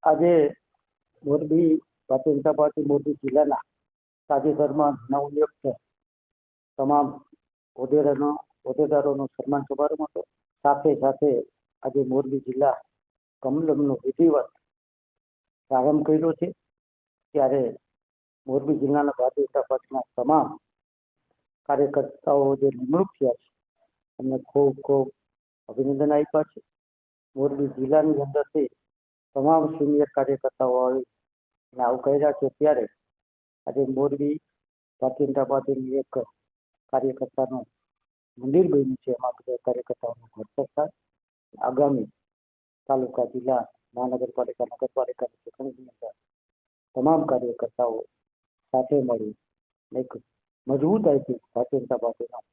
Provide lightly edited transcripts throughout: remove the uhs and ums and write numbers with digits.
આજે મોરબી ભારતીય જનતા પાર્ટી મોરબી જિલ્લાના તાજેતરમાં નવનિયુક્ત તમામ હોદ્દેદારોનો સન્માન સમારંભ હતો. સાથે સાથે આજે મોરબી જિલ્લા કમલમનો વિધિવત પ્રારંભ કર્યો છે. ત્યારે મોરબી જિલ્લાના ભારતીય જનતા પાર્ટીના તમામ કાર્યકર્તાઓ જે નિમણૂક થયા છે એમને ખૂબ ખૂબ અભિનંદન આપ્યા છે. મોરબી જિલ્લાની અંદરથી તમામ સિનિયર કાર્યકર્તાઓ આવીને આવકાર્યા છે. ત્યારે આજે મોરબી ભારતીય જનતા પાર્ટીની એક કાર્યકર્તાનું મંદિર બન્યું છે. એમાં બધા કાર્યકર્તાઓનું ઘર થાય. આગામી તાલુકા જિલ્લા મહાનગરપાલિકા નગરપાલિકાની ચૂંટણીની અંદર તમામ કાર્યકર્તાઓ સાથે મળી એક મજબૂતાઈથી ભારતીય જનતા પાર્ટીનું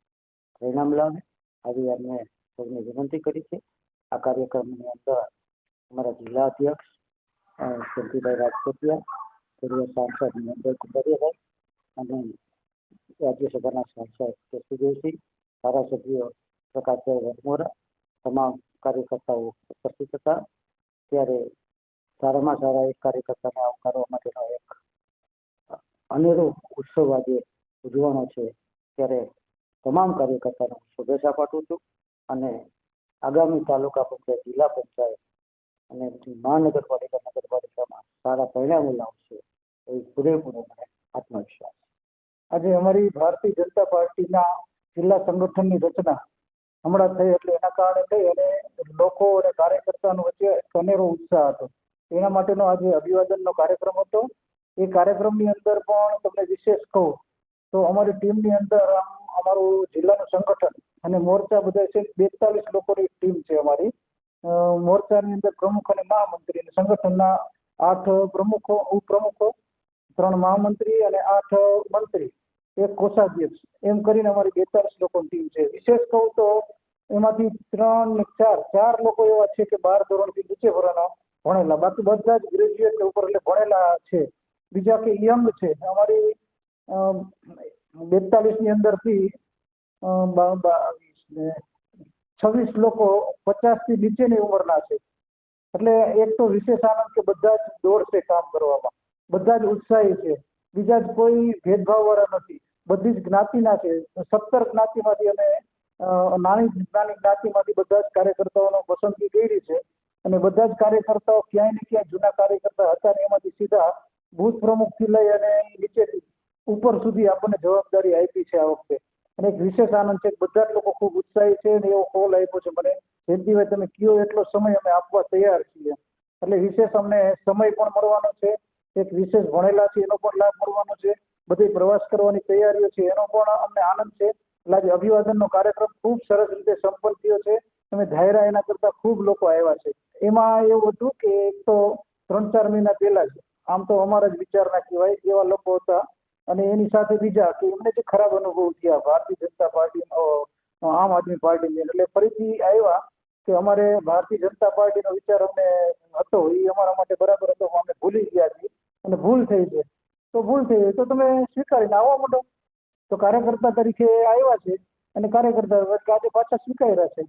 પરિણામ લાવે આવી અમને સૌને વિનંતી કરી છે. આ કાર્યક્રમની અંદર અમારા જિલ્લા અધ્યક્ષ શંકરભાઈ રાજકોટિયા, પૂર્વ સાંસદ નરેન્દ્ર કુંડારિયાભાઈ અને રાજ્યસભાના સાંસદ કેશુભાઈ, ધારાસભ્ય પ્રકાશભાઈ વનમોરા, તમામ કાર્યકર્તાઓ ઉપસ્થિત હતા. ત્યારે સારામાં સારા એક કાર્યકર્તાને આવકારવા માટેનો એક અનેરો ઉત્સવ આજે ઉજવવાનો છે. ત્યારે તમામ કાર્યકર્તાને શુભેચ્છા પાઠવું છું અને આગામી તાલુકા પંચાયત, જિલ્લા પંચાયત અને મહાનગરપાલિકા નગરપાલિકામાં સારા પરિણામો લાવશે એવી પૂરેપૂરો મને આત્મવિશ્વાસ. આજે અમારી ભારતીય જનતા પાર્ટીના જિલ્લા સંગઠનની રચના હમણાં થઈ એટલે એના કારણે થઈ અને લોકો અને કાર્યકર્તાનો વચ્ચે અનેરો ઉત્સાહ હતો. એના માટેનો આજે અભિવાદનનો કાર્યક્રમ હતો. એ કાર્યક્રમની અંદર પણ તમને વિશેષ કહું તો અમારી ટીમની અંદર અમારું જિલ્લાનું સંગઠન અને મોરચા બધા છે 42 લોકોની ટીમ છે અમારી. મોરચાની અંદર પ્રમુખ અને મહામંત્રી અને સંગઠનના 8 પ્રમુખો, ઉપપ્રમુખો, 3 મહામંત્રી અને 8 મંત્રી, એક કોષાધ્યક્ષ, એમ કરીને અમારી 42 લોકોની ટીમ છે. વિશેષ કહું તો એમાંથી 3 ને 4 લોકો એવા છે કે 12 ધોરણથી નીચે ભણેલા, બાકી બધા જ ગ્રેજ્યુએટ ઉપર એટલે ભણેલા છે. બીજા કે યંગ છે. અમારી 42 ની અંદરથી 26 લોકો 50 થી નીચેની ઉંમરના છે. એટલે એક તો વિશેષ આનંદ કે બધા જ દોડશે કામ કરવામાં, બધા જ ઉત્સાહી છે, બીજા જ કોઈ ભેદભાવ વાળા નથી, બધી જ જ્ઞાતિના છે. 17 જ્ઞાતિમાંથી અમે નાની જ્ઞાતિમાંથી બધા જ કાર્યકર્તાઓનો પસંદગી કરી છે અને બધા જ કાર્યકર્તાઓ ક્યાંય ને ક્યાંય જૂના કાર્યકર્તા હતા ને એમાંથી સીધા બૂથ પ્રમુખથી લઈ અને નીચેથી ઉપર સુધી આપણને જવાબદારી આપી છે આ વખતે. અને એક વિશેષ આનંદ છે. બધા જ લોકો ખૂબ ઉત્સાહી છે અને એવો કોલ આપ્યો છે મને, જયંતિભાઈ તમે કયો એટલો સમય અમે આપવા તૈયાર છીએ. એટલે વિશેષ અમને સમય પણ મળવાનો છે. એક વિશેષ ભણેલા છે એનો પણ લાભ મળવાનો છે. બધી પ્રવાસ કરવાની તૈયારીઓ છે એનો પણ અમને આનંદ છે. એટલે આજે અભિવાદનનો કાર્યક્રમ ખૂબ સરસ રીતે સંપન્ન થયો છે. તમે ધાયરા એના કરતા ખૂબ લોકો આવ્યા છે. એમાં એવું હતું કે એક તો 3-4 મહિના પહેલા જ આમ તો અમારા જ વિચારના કહેવાય એવા લોકો હતા અને એની સાથે બીજા કે એમને જે ખરાબ અનુભવ થયા ભારતીય જનતા પાર્ટી, આમ આદમી પાર્ટી, એટલે ફરીથી આવ્યા કે અમારે ભારતીય જનતા પાર્ટીનો વિચાર અમને હતો એ અમારા માટે બરાબર હતો, અમે ભૂલી ગયા છીએ અને ભૂલ થઈ છે. તો ભૂલ થઈ તો તમે સ્વીકારીને આવવા માંડો. તો કાર્યકર્તા તરીકે આવ્યા છે અને કાર્યકર્તા આજે પાછા સ્વીકાર્યા છે.